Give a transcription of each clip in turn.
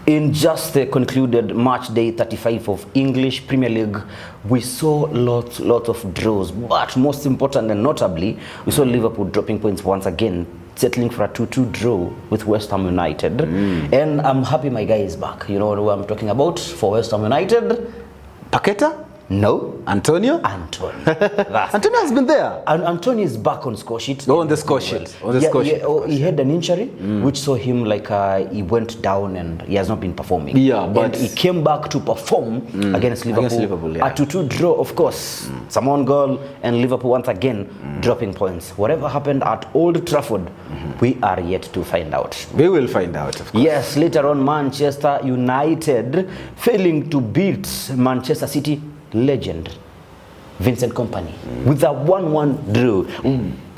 In just the concluded match day 35 of English Premier League, we saw lots of draws, but most important and notably, we saw Liverpool dropping points once again, settling for a 2-2 draw with Westham United. And I'm happy my guy is back. You know who I'm talking about for Westham United? Paqueta? No. Antonio? Antonio. Antonio has been there. And Antonio is back on score sheet. Oh, on the score sheet. On the score sheet. He had an injury, which saw him like he went down and he has not been performing. Yeah, but and he came back to perform against Liverpool. Yeah. A 2-2 draw, of course. Some own goal and Liverpool once again dropping points. Whatever happened at Old Trafford, we are yet to find out. We will find out, of course. Yes, later on, Manchester United failing to beat Manchester City legend Vincent Kompany with a 1-1 draw.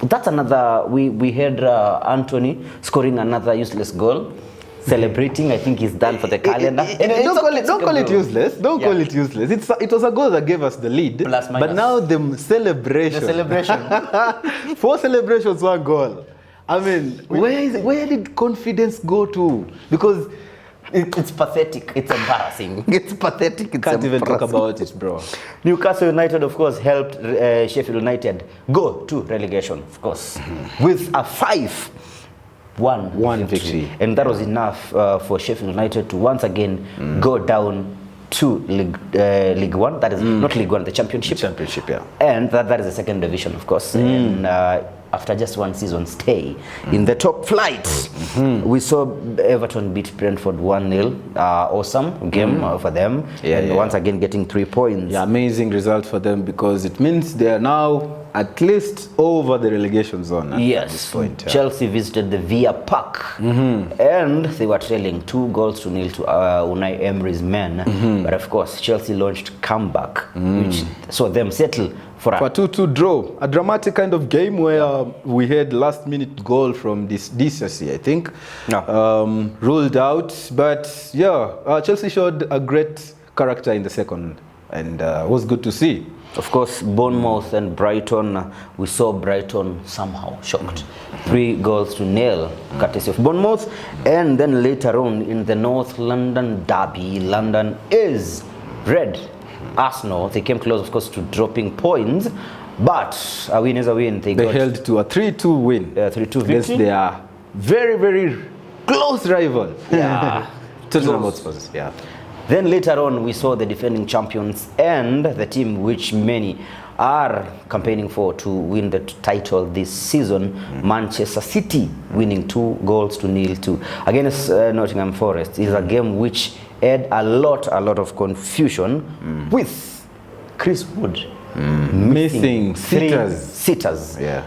That's another. We had Anthony scoring another useless goal, celebrating. I think he's done for the calendar. Don't call it useless. Don't call it useless. It was a goal that gave us the lead. Plus, minus. But now the celebration. 4 celebrations, 1 goal. I mean, where did confidence go to? Because it's pathetic. It's embarrassing. It's pathetic. It's can't even talk about it, bro. Newcastle United, of course, helped Sheffield United go to relegation, of course, with a 5-1 victory. And that was enough for Sheffield United to once again go down to League One. That is not League One, the Championship. Yeah. And that is the second division, of course. And after just 1 season stay in the top flight, we saw Everton beat Brentford 1-0. Awesome game for them. Once again getting 3 points. Yeah, amazing result for them because it means they are now at least over the relegation zone at this point. Yeah. Chelsea visited the Villa Park and they were trailing 2-0 to Unai Emery's men. But of course, Chelsea launched comeback, which saw them settle for a 2-2 draw. A dramatic kind of game where we had last-minute goal from this DCC, I think, ruled out. But yeah, Chelsea showed a great character in the second, and it was good to see. Of course, Bournemouth and Brighton, we saw Brighton somehow shocked. 3-0 courtesy of Bournemouth. And then later on in the North London derby, London is red. Arsenal, they came close, of course, to dropping points. But a win is a win. They held to a 3-2 win. 3-2 against victory. their very, very close rival. Yeah. Tottenham Hotspurs. Yeah. Then later on, we saw the defending champions and the team which many are campaigning for to win the title this season, Manchester City, winning 2-0 against Nottingham Forest. Is a game which had a lot of confusion with Chris Wood missing 3 sitters. Yeah.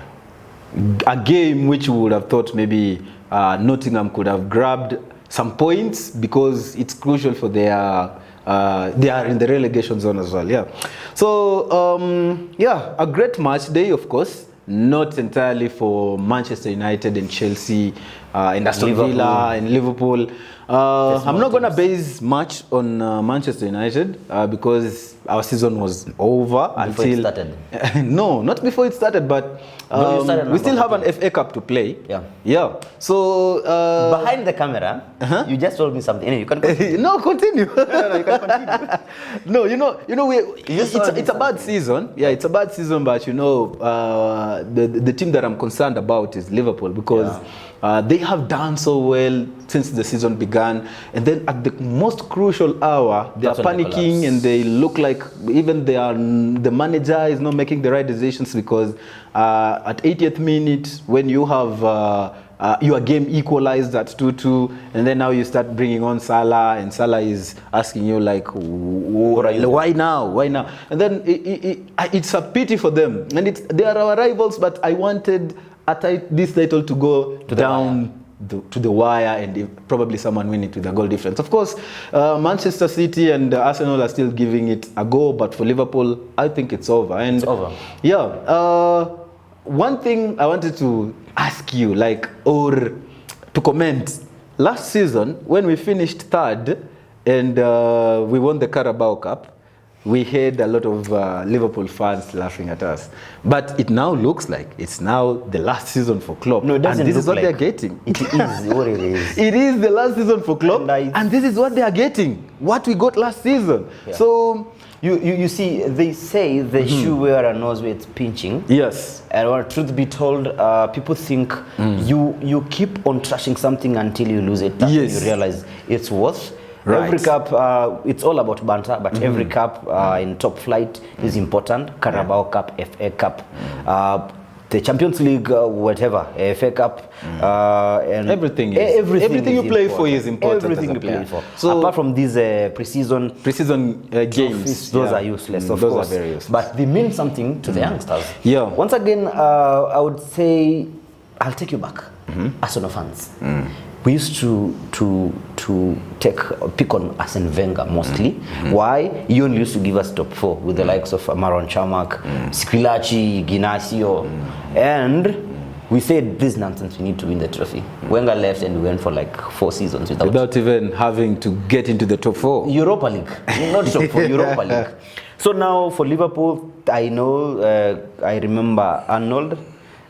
A game which we would have thought maybe Nottingham could have grabbed some points because it's crucial for their they are in the relegation zone as well. Yeah. So yeah, a great match day, of course. Not entirely for Manchester United and Chelsea and Aston Villa and Liverpool. I'm not going to base much on Manchester United because our season was over Before it started. No, not before it started, but we still have an FA Cup to play. Yeah. So behind the camera, you just told me something. Anyway, you can continue. No, continue. No, you can continue. No, it's a bad season. Yeah, it's a bad season, but the team that I'm concerned about is Liverpool because they have done so well since the season began, and then at the most crucial hour, they are panicking and they look like even the manager is not making the right decisions because at 80th minute, when you have your game equalized at 2-2, and then now you start bringing on Salah, and Salah is asking you like, why now? And then it's a pity for them, and they are our rivals, but I wanted this title to go down to the wire and probably someone win it with a goal difference. Of course, Manchester City and Arsenal are still giving it a go, but for Liverpool, I think it's over. And it's over. Yeah. One thing I wanted to ask you, or to comment. Last season, when we finished third and we won the Carabao Cup, we had a lot of Liverpool fans laughing at us. But it now looks like it's now the last season for Klopp. No, it doesn't and this look is what like they're getting. It is what it is. It is the last season for Klopp, and this is what they are getting. What we got last season. Yeah. So you see, they say the shoe wearer knows where it's pinching. yes. And truth be told, people think you keep on trashing something until you lose it. That's when you realize it's worth. Right. Every cup, it's all about banter, but every cup in top flight is important. Carabao Cup, FA Cup, the Champions League, whatever, FA Cup, and Everything you play for is important. Everything as a you player. play for. So apart from these pre-season games, those are useless, of those course. are very useless. But they mean something to the youngsters. Yeah. Once again, I would say, I'll take you back, Arsenal fans. We used to pick on Arsene Wenger mostly. Why? He only used to give us top 4 with the likes of Maron Chamak, Squillaci, Ginacio, and we said this nonsense, we need to win the trophy. Wenger left and we went for like 4 seasons without even having to get into the top 4. Europa League, not top 4, Europa League. So now for Liverpool, I know, I remember Arnold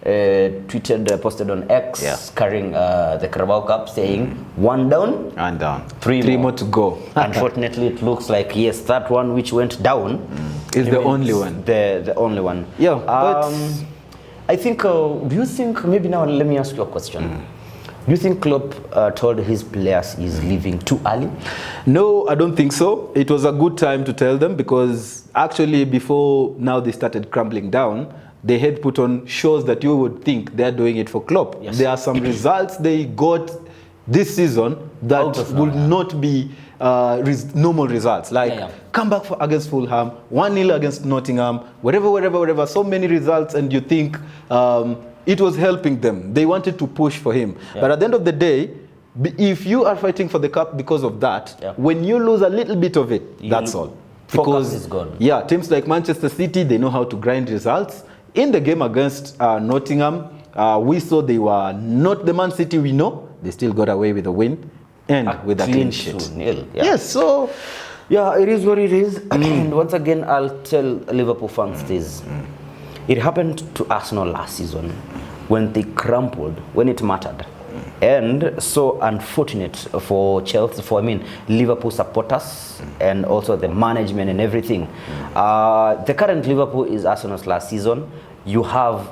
tweeted, posted on X, carrying the Carabao Cup, saying 1 down and down, 3 more to go. Unfortunately, it looks like yes, that one which went down is the only one. The only one. Yeah. But I think. Do you think maybe now? Let me ask you a question. Do you think Klopp told his players he's leaving too early? No, I don't think so. It was a good time to tell them, because actually before now they started crumbling down, they had put on shows that you would think they're doing it for Klopp. Yes. There are some results they got this season that would not be normal results. Like come back against Fulham, 1-0 against Nottingham, whatever. So many results, and you think it was helping them. They wanted to push for him. But at the end of the day, if you are fighting for the cup because of that, when you lose a little bit of it, that's all. Focus is gone. Yeah, teams like Manchester City, they know how to grind results. In the game against Nottingham, we saw they were not the Man City we know. They still got away with a win and with a clean sheet. Yes, so yeah, it is what it is. And once again, I'll tell Liverpool fans this. It happened to Arsenal last season when they crumpled, when it mattered. And so unfortunate for Chelsea, Liverpool supporters and also the management and everything. The current Liverpool is Arsenal's last season. You have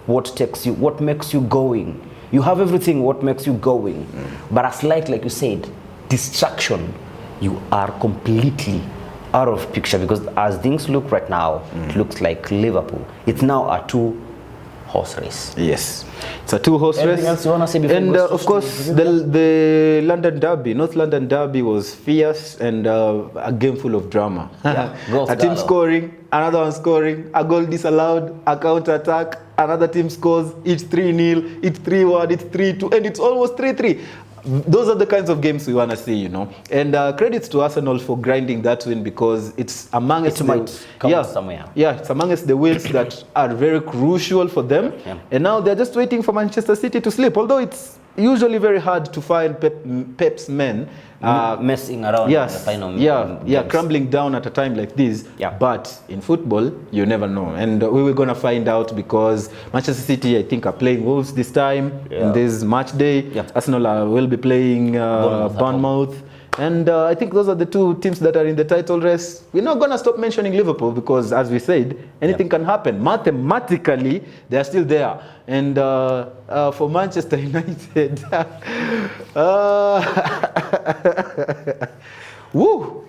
what makes you going. You have everything, what makes you going. But a slight, like you said, distraction, you are completely out of picture, because as things look right now, it looks like Liverpool. It's now a 2-horse race. Yes, it's a 2-horse race. Anything else you want to say before? And of course, the London Derby, North London Derby, was fierce and a game full of drama. A team scoring, another one scoring, a goal disallowed, a counter attack, another team scores. It's 3-0, it's 3-1, it's 3-2, and it's almost 3-3. Those are the kinds of games we want to see, you know. And credits to Arsenal for grinding that win, because it's amongst somewhere. Yeah, it's amongst the wins that are very crucial for them. And now they're just waiting for Manchester City to sleep. Although it's usually very hard to find Pep's men messing around in the final crumbling down at a time like this. But in football, you never know. And we were going to find out, because Manchester City, I think, are playing Wolves this time in this match day. Arsenal will be playing Bournemouth. And I think those are the two teams that are in the title race. We're not going to stop mentioning Liverpool, because, as we said, anything can happen. Mathematically, they are still there. And for Manchester United, woo!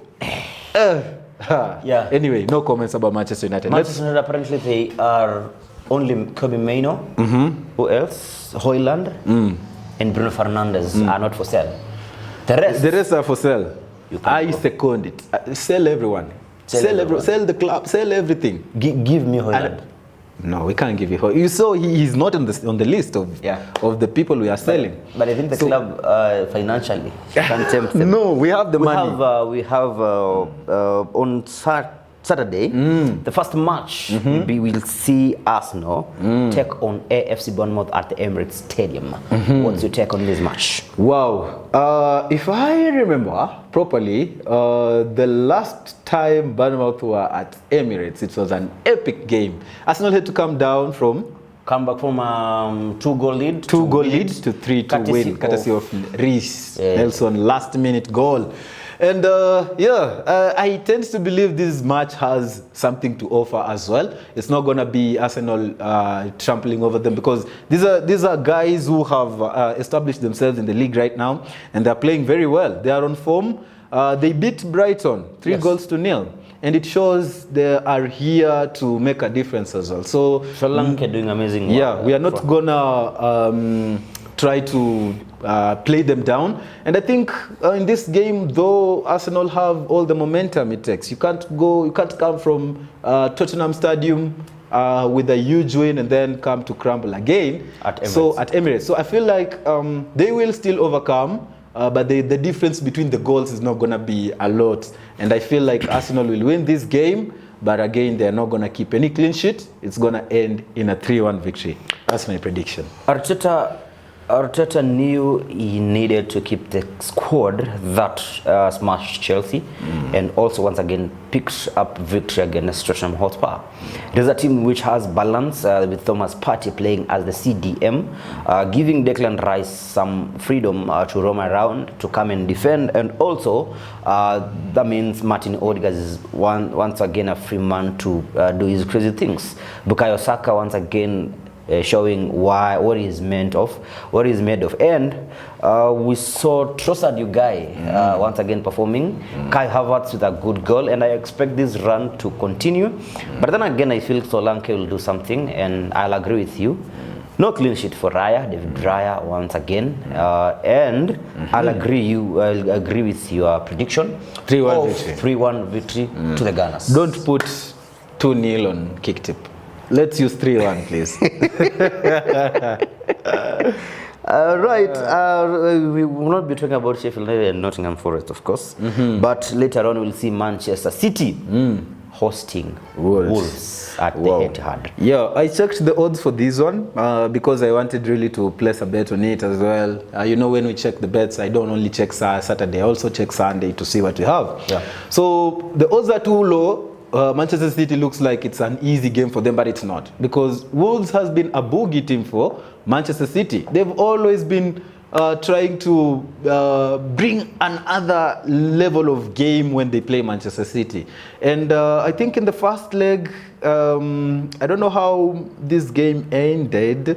Anyway, no comments about Manchester United. Manchester United, apparently, they are only Kobe Mainoo. Who else? Hoyland and Bruno Fernandes are not for sale. The rest are for sale. I second it. Sell everyone. Sell the club. Sell everything. Give me Hoyland. No, we can't give you Hoyland. You saw he's not on the list of the people we are selling. But I think the club financially can tempt them. No, we have the money. We have on Saturday, the first match we'll see Arsenal take on AFC Bournemouth at the Emirates Stadium. What's your take on this match? Wow. If I remember properly, the last time Bournemouth were at Emirates, it was an epic game. Arsenal had to come down from Come back from 2-goal lead. 2-goal lead to 3-2 win, courtesy of Reece Nelson last-minute goal. And I tend to believe this match has something to offer as well. It's not going to be Arsenal trampling over them, because these are guys who have established themselves in the league right now, and they're playing very well. They are on form. They beat Brighton 3-0. And it shows they are here to make a difference as well. So Sri Lanka doing amazing work. Yeah, we are not gonna try to play them down. And I think in this game, though Arsenal have all the momentum it takes, you can't come from Tottenham Stadium with a huge win and then come to crumble again at Emirates. So I feel like they will still overcome. But the difference between the goals is not going to be a lot. And I feel like Arsenal will win this game, but again, they're not going to keep any clean sheet. It's going to end in a 3-1 victory. That's my prediction. Arteta knew he needed to keep the squad that smashed Chelsea and also once again picked up victory against Tottenham Hotspur. It is a team which has balance with Thomas Partey playing as the CDM, giving Declan Rice some freedom to roam around, to come and defend, and also that means Martin Odegaard is once again a free man to do his crazy things. Bukayo Saka once again showing what he's made of, and we saw Trossard once again performing. Kai Havertz with a good goal, and I expect this run to continue. But then again, I feel Solanke will do something, and I'll agree with you. No clean sheet for David Raya once again, and I'll agree with your prediction. 3-1 victory to the Gunners. Don't put 2-0 on kick tip. Let's use 3-1, please. We will not be talking about Sheffield United and Nottingham Forest, of course. But later on, we'll see Manchester City hosting Wolves at the Etihad. Yeah, I checked the odds for this one because I wanted really to place a bet on it as well. When we check the bets, I don't only check Saturday, I also check Sunday to see what we have. Yeah. So the odds are too low. Manchester City looks like it's an easy game for them, but it's not, because Wolves has been a boogie team for Manchester City. They've always been trying to bring another level of game when they play Manchester City. And I think in the first leg, I don't know how this game ended.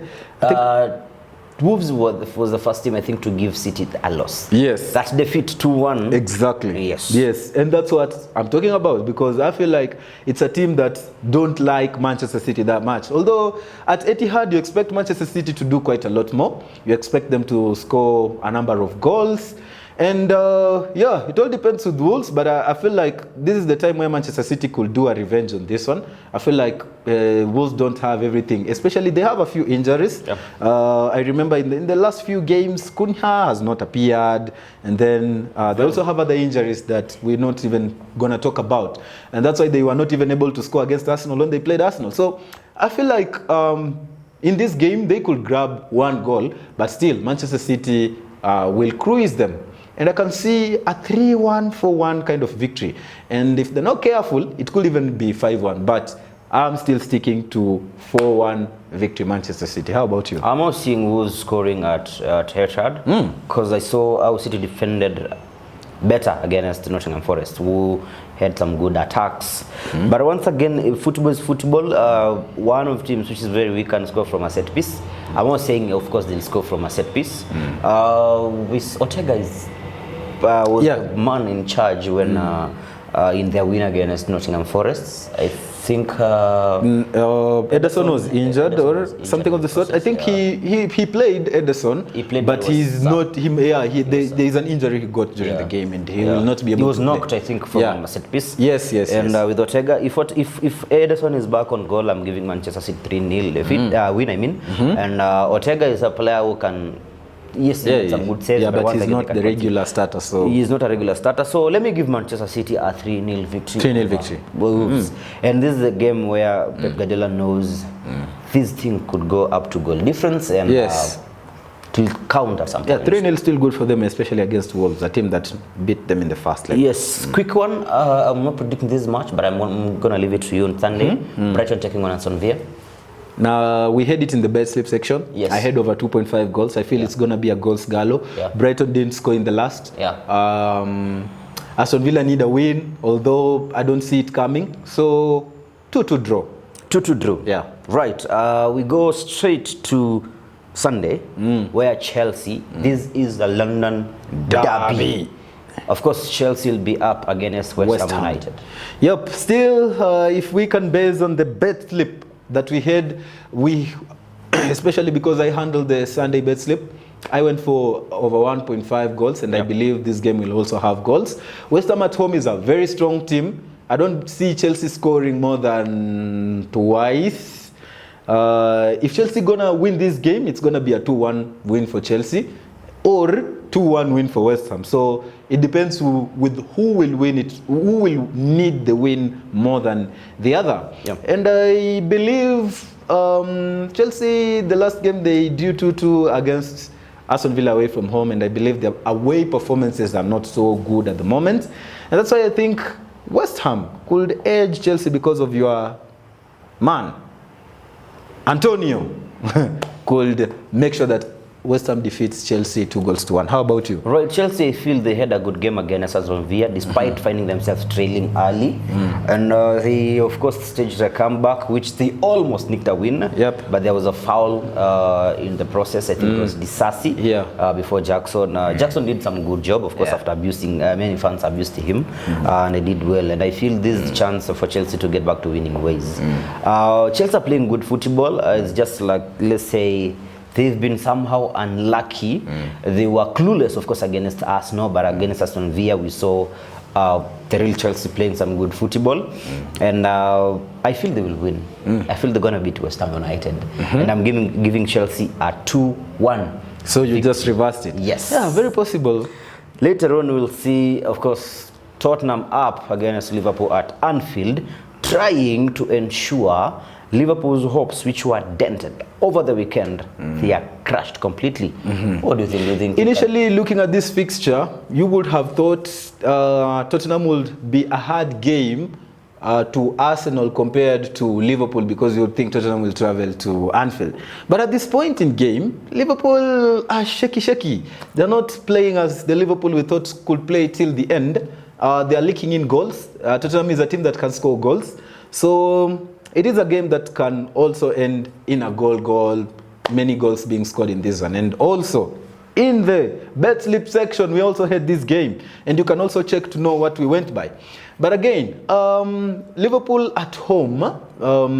Wolves was the first team, I think, to give City a loss. Yes. That defeat 2-1. Exactly. Yes. Yes. And that's what I'm talking about, because I feel like it's a team that don't like Manchester City that much. Although at Etihad, you expect Manchester City to do quite a lot more. You expect them to score a number of goals. And it all depends with Wolves, but I feel like this is the time where Manchester City could do a revenge on this one. I feel like Wolves don't have everything, especially they have a few injuries. Yeah. I remember in the last few games, Cunha has not appeared, and then they also have other injuries that we're not even going to talk about. And that's why they were not even able to score against Arsenal when they played Arsenal. So I feel like in this game, they could grab one goal, but still, Manchester City will cruise them. And I can see a 3-1, 4-1 kind of victory. And if they're not careful, it could even be 5-1. But I'm still sticking to 4-1 victory Manchester City. How about you? I'm also seeing Wolves scoring at Etihad, because I saw how City defended better against Nottingham Forest, who had some good attacks. But once again, football is football. One of the teams which is very weak can score from a set piece. I'm not saying, of course, they'll score from a set piece. With Ortega was the man in charge when in their win against Nottingham Forest. I think Ederson was injured or something of the sort. I think he played Ederson. He played, but he's not him. Yeah, there is an injury he got during the game, and he will not be able. He was to knocked, play. I think, from a set piece. Yes. And with Ortega, if Ederson is back on goal, I'm giving Manchester City 3-0 win. And Ortega is a player who can yes, he made some good saves. Yeah, but once he's again, not the regular starter. So he is not a regular starter. So let me give Manchester City a 3-0 victory. 3-0 victory. Wolves. And this is a game where Pep Guardiola knows this thing could go up to goal difference and yes. to count at some point. Yeah, 3-0 still good for them, especially against Wolves, a team that beat them in the first leg. Yes, quick one. I'm not predicting this much, but I'm going to leave it to you on Sunday. Brighton taking on Aston Villa. Now, we had it in the bet slip section. Yes. I had over 2.5 goals. I feel it's going to be a goals gallo. Yeah. Brighton didn't score in the last. Yeah. Aston Villa need a win, although I don't see it coming. So, 2-2 draw. 2-2 draw. Yeah. Right. We go straight to Sunday, where Chelsea, this is the London derby. Of course, Chelsea will be up against West Ham United. Yep. Still, if we can base on the bet slip that we had, especially because I handled the Sunday bet slip, I went for over 1.5 goals, and I believe this game will also have goals. West Ham at home is a very strong team. I don't see Chelsea scoring more than twice. If Chelsea gonna win this game, it's gonna be a 2-1 win for Chelsea, or 2-1 win for West Ham. So it depends who will win it, who will need the win more than the other. Yeah. And I believe Chelsea, the last game they drew 2-2 against Aston Villa away from home, and I believe their away performances are not so good at the moment. And that's why I think West Ham could edge Chelsea because of your man, Antonio, could make sure that West Ham defeats Chelsea 2-1. How about you? Right, Chelsea, I feel they had a good game against Aston Villa, despite finding themselves trailing early. And they, of course, staged a comeback, which they almost nicked a win. Yep. But there was a foul in the process. I think it was Disasi before Jackson. Jackson did some good job, of course, after abusing, many fans abused him, and they did well. And I feel this is a chance for Chelsea to get back to winning ways. Chelsea are playing good football. It's just like, let's say, they've been somehow unlucky. They were clueless, of course, against Arsenal, but against Aston Villa, we saw the real Chelsea playing some good football. And I feel they will win. I feel they're going to beat West Ham United. And I'm giving Chelsea a 2-1. So you just reversed it? Yes. Yeah, very possible. Later on, we'll see, of course, Tottenham up against Liverpool at Anfield, trying to ensure Liverpool's hopes, which were dented over the weekend, they are crushed completely. What do you think? Initially, looking at this fixture, you would have thought Tottenham would be a hard game to Arsenal compared to Liverpool, because you would think Tottenham will travel to Anfield. But at this point in game, Liverpool are shaky. They're not playing as the Liverpool we thought could play till the end. They are leaking in goals. Tottenham is a team that can score goals. So it is a game that can also end in a goal, many goals being scored in this one. And also, in the bet slip section, we also had this game. And you can also check to know what we went by. But again, Liverpool at home,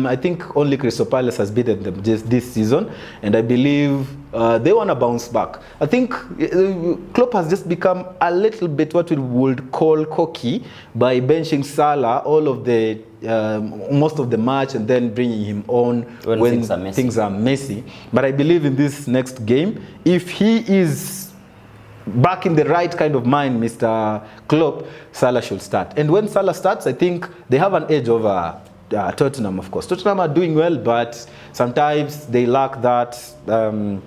I think only Crystal Palace has beaten them this season. And I believe they want to bounce back. I think Klopp has just become a little bit what we would call cocky by benching Salah all of the most of the match and then bringing him on when things are messy. But I believe in this next game, if he is back in the right kind of mind, Mr. Klopp, Salah should start. And when Salah starts, I think they have an edge over Tottenham, of course. Tottenham are doing well, but sometimes they lack that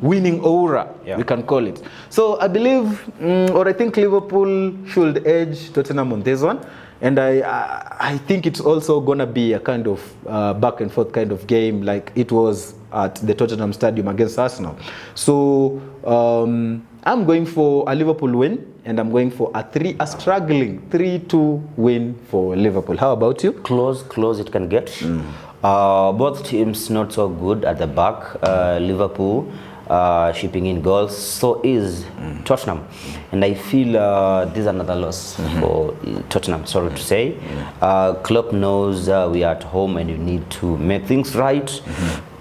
winning aura, we can call it. So I believe, or I think Liverpool should edge Tottenham on this one. And I think it's also going to be a kind of back and forth kind of game like it was at the Tottenham Stadium against Arsenal. So I'm going for a Liverpool win, and I'm going for a struggling 3-2 win for Liverpool. How about you? Close it can get. Both teams not so good at the back. Liverpool shipping in goals, so is Tottenham. And I feel this is another loss for Tottenham, sorry to say. Klopp knows we are at home and you need to make things right.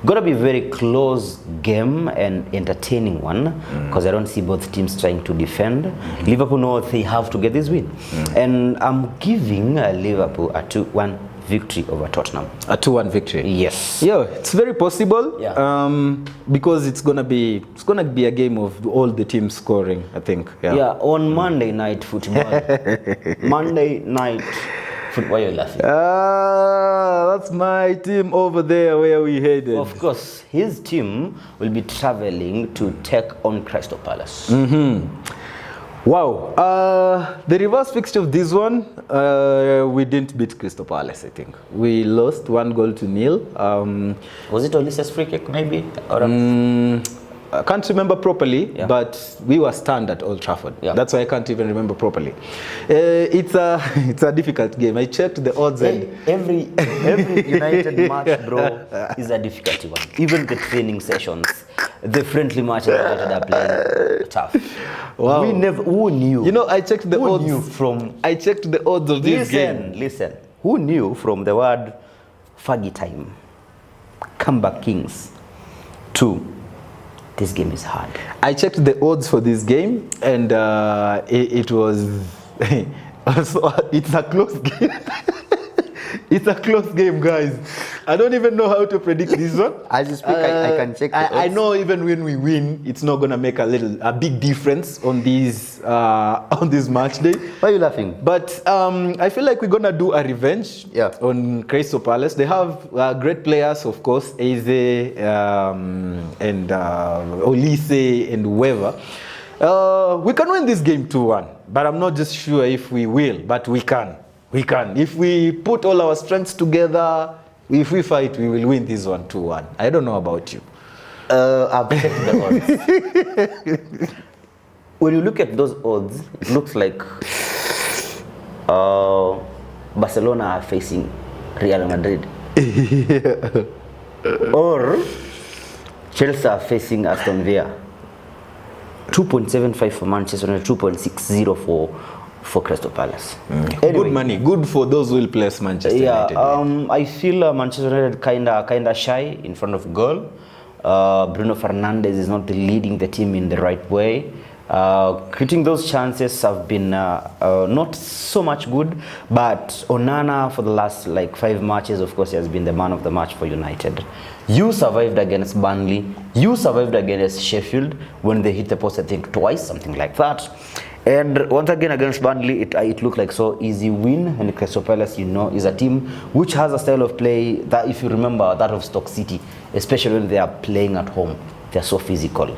Gonna be a very close game and entertaining one, because I don't see both teams trying to defend. Liverpool know they have to get this win. And I'm giving Liverpool a 2-1 victory over Tottenham. A 2-1 victory. Yes. Yeah, it's very possible. Yeah. Because it's gonna be a game of all the teams scoring, I think. Yeah, on Monday night football. Monday night football. Why are you laughing? That's my team over there where we headed. Of course, his team will be traveling to take on Crystal Palace. Wow. The reverse fixture of this one, we didn't beat Crystal Palace, I think. We lost 1-0. Was it Olise's free kick, maybe? Or I can't remember properly, Yeah. but we were stunned at Old Trafford. Yeah. That's why I can't even remember properly. It's a difficult game. I checked the odds and Every United match, bro, is a difficult one. Even the training sessions, the friendly matches that United are playing, tough. Wow. Who knew? you know, I checked the Who odds. knew from? I checked the odds of this game. Listen. Who knew from the word Fergie time, comeback kings, to this game is hard? I checked the odds for this game, and it was also, it's a close game. It's a close game, guys. I don't even know how to predict this one. As you speak, I can check the I odds. know even when we win, it's not gonna make a big difference on this match day. Why are you laughing? But I feel like we're gonna do a revenge on Crystal Palace. They have great players, of course, Eze and Olise and whoever. We can win this game 2-1, but I'm not just sure if we will, but we can. We can. If we put all our strengths together, if we fight, we will win this one 2-1. I don't know about you. I've checked the odds. When you look at those odds, it looks like Barcelona are facing Real Madrid. Or Chelsea are facing Aston Villa. 2.75 for Manchester United, 2.60 for Crystal Palace. Anyway, Good money. Good for those who will place Manchester United. I feel Manchester United kinda shy in front of goal. Bruno Fernandes is not leading the team in the right way. Creating those chances have been not so much good, but Onana for the last 5 matches, of course, he has been the man of the match for United. You survived against Burnley. You survived against Sheffield when they hit the post, I think twice, something like that. And once again against Burnley, it looked like so easy win. And Crystal Palace, is a team which has a style of play that, if you remember, that of Stoke City, especially when they are playing at home, they are so physical.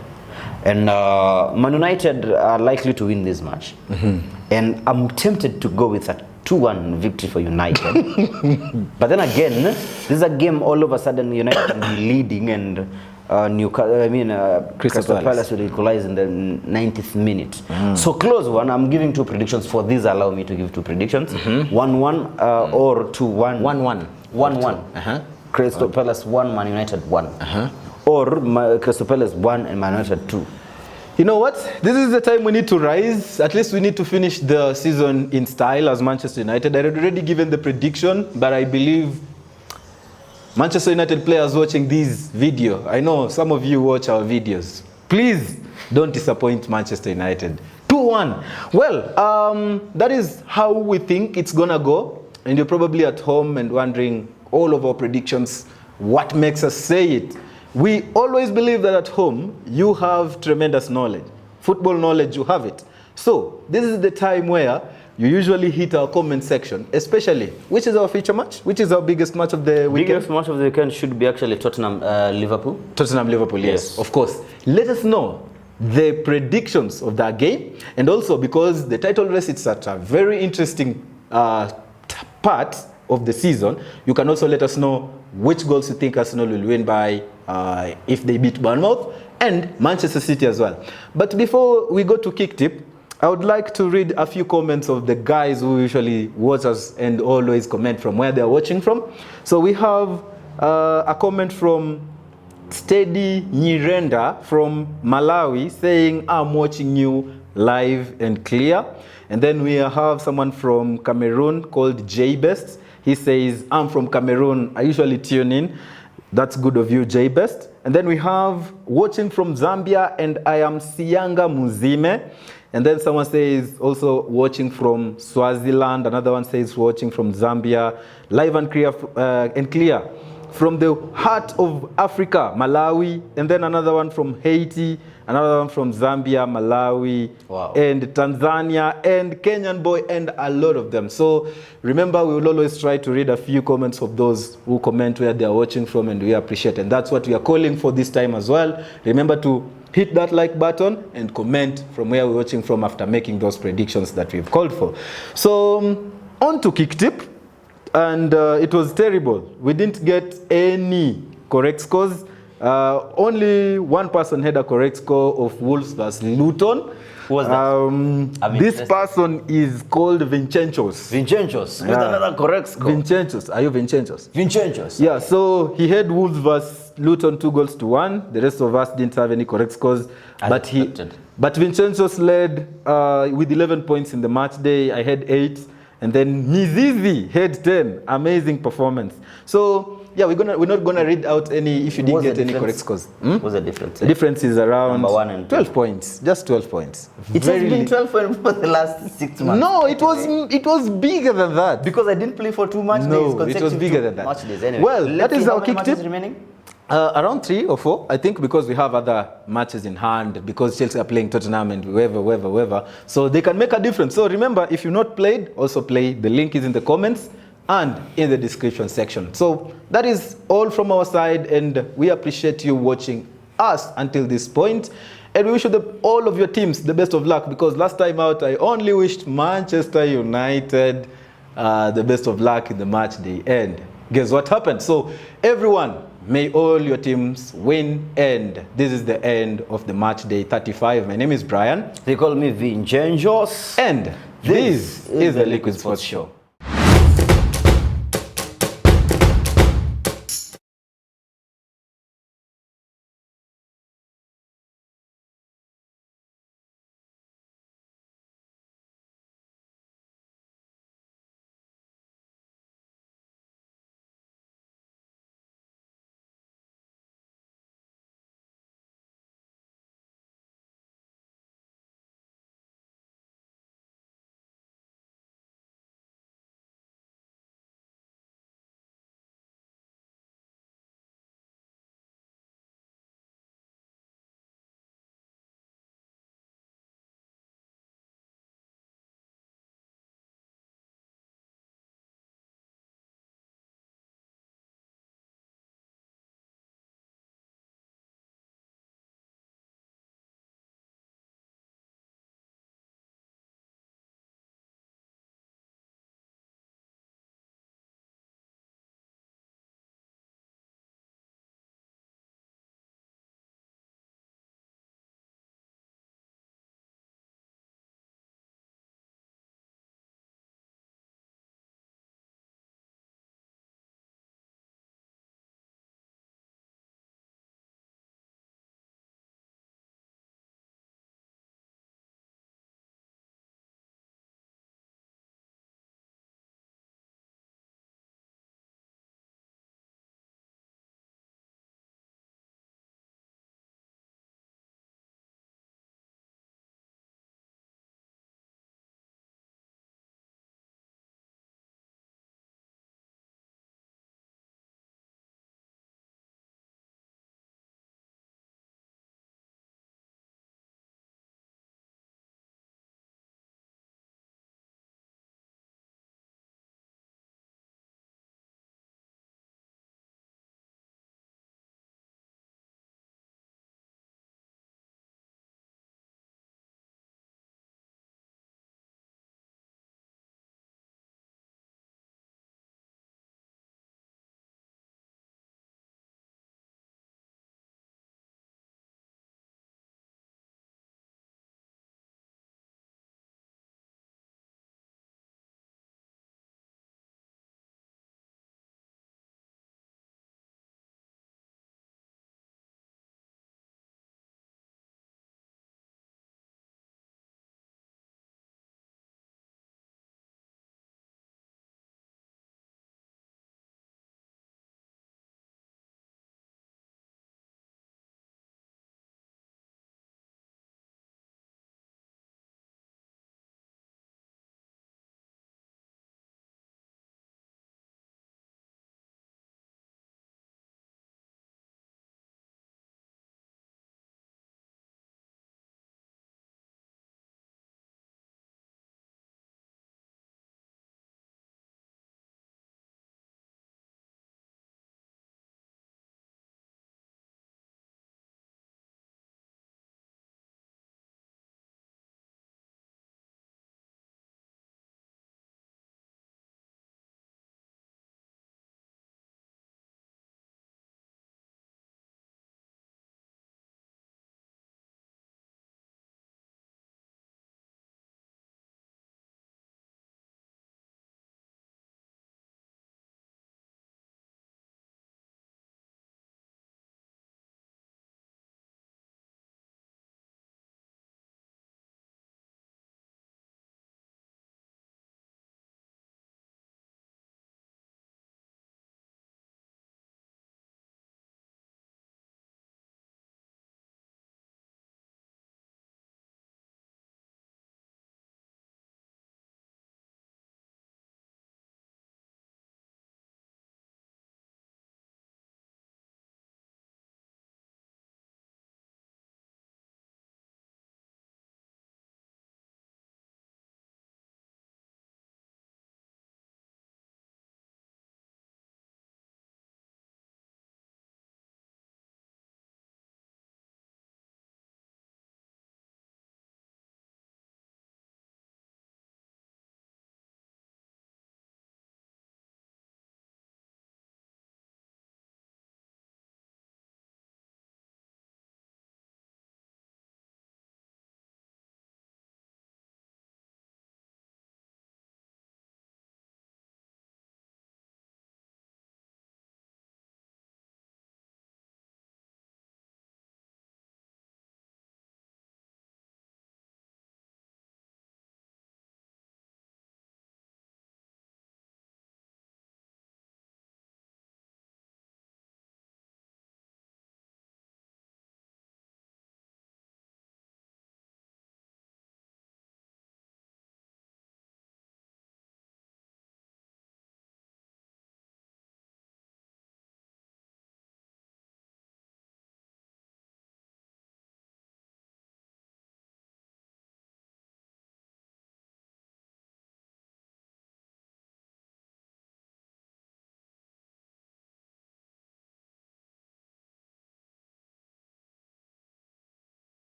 And Man United are likely to win this match. And I'm tempted to go with a 2-1 victory for United. But then again, this is a game all of a sudden United can be leading, and Crystal Palace will equalize in the 90th minute. So close one. I'm giving 2 predictions for this. Allow me to give 2 predictions. 1-1 or 2-1. 1-1. 1-1. Crystal Palace 1, Man United 1. Or Crystal Palace 1 and Man United 2. You know what? This is the time we need to rise. At least we need to finish the season in style as Manchester United. I had already given the prediction, but I believe Manchester United players watching this video, I know some of you watch our videos. Please don't disappoint Manchester United. 2-1. Well, that is how we think it's gonna go. And you're probably at home and wondering all of our predictions, what makes us say it? We always believe that at home, you have tremendous knowledge. Football knowledge, you have it. So, this is the time where you usually hit our comment section, especially, which is our feature match? Which is our biggest match of the weekend? Biggest match of the weekend should be actually Tottenham-Liverpool. Tottenham-Liverpool, yes, of course. Let us know the predictions of that game. And also, because the title race is at a very interesting part of the season, you can also let us know which goals you think Arsenal will win by if they beat Bournemouth, and Manchester City as well. But before we go to kick tip, I would like to read a few comments of the guys who usually watch us and always comment from where they are watching from. So we have a comment from Steady Nyirenda from Malawi saying, I'm watching you live and clear. And then we have someone from Cameroon called J-Best. He says, I'm from Cameroon, I usually tune in. That's good of you, J-Best. And then we have watching from Zambia, and I am Sianga Muzime. And then someone says also watching from Swaziland. Another one says watching from Zambia. Live and clear from the heart of Africa, Malawi. And then another one from Haiti. Another one from Zambia, Malawi, and Tanzania, and Kenyan boy, and a lot of them. So remember, we will always try to read a few comments of those who comment where they are watching from, and we appreciate it. And that's what we are calling for this time as well. Remember to hit that like button and comment from where we're watching from after making those predictions that we've called for. So on to kick tip, and it was terrible. We didn't get any correct scores. Only one person had a correct score of Wolves versus Luton. Who was that? This person is called Vincenzo's. Vincenzo's. With another correct score. Vincenzo's. Are you Vincenzo's? Vincenzo's. Yeah, so he had Wolves versus Luton 2-1. The rest of us didn't have any correct scores. But Vincenzo's led with 11 points in the match day. I had 8. And then Mizizi had 10. Amazing performance. So yeah, we're not gonna read out any if you didn't get any correct scores. What's the difference? The difference is around Number 1 and 12 points. Just 12 points. It has been 12 points for the last 6 months. No, it was bigger than that. Because I didn't play for 2 match days. No, it was bigger than that. Match days. Anyway, well, that is our kick tip. Remaining? Around 3 or 4, I think, because we have other matches in hand, because Chelsea are playing Tottenham and whoever. So they can make a difference. So remember, if you've not played, also play. The link is in the comments and in the description section. So that is all from our side, and we appreciate you watching us until this point. And we wish all of your teams the best of luck, because last time out, I only wished Manchester United the best of luck in the match day. And guess what happened? So everyone, may all your teams win, and this is the end of the match day 35. My name is Brian. They call me Vincenzo's. And this is the Liquid Sports Show.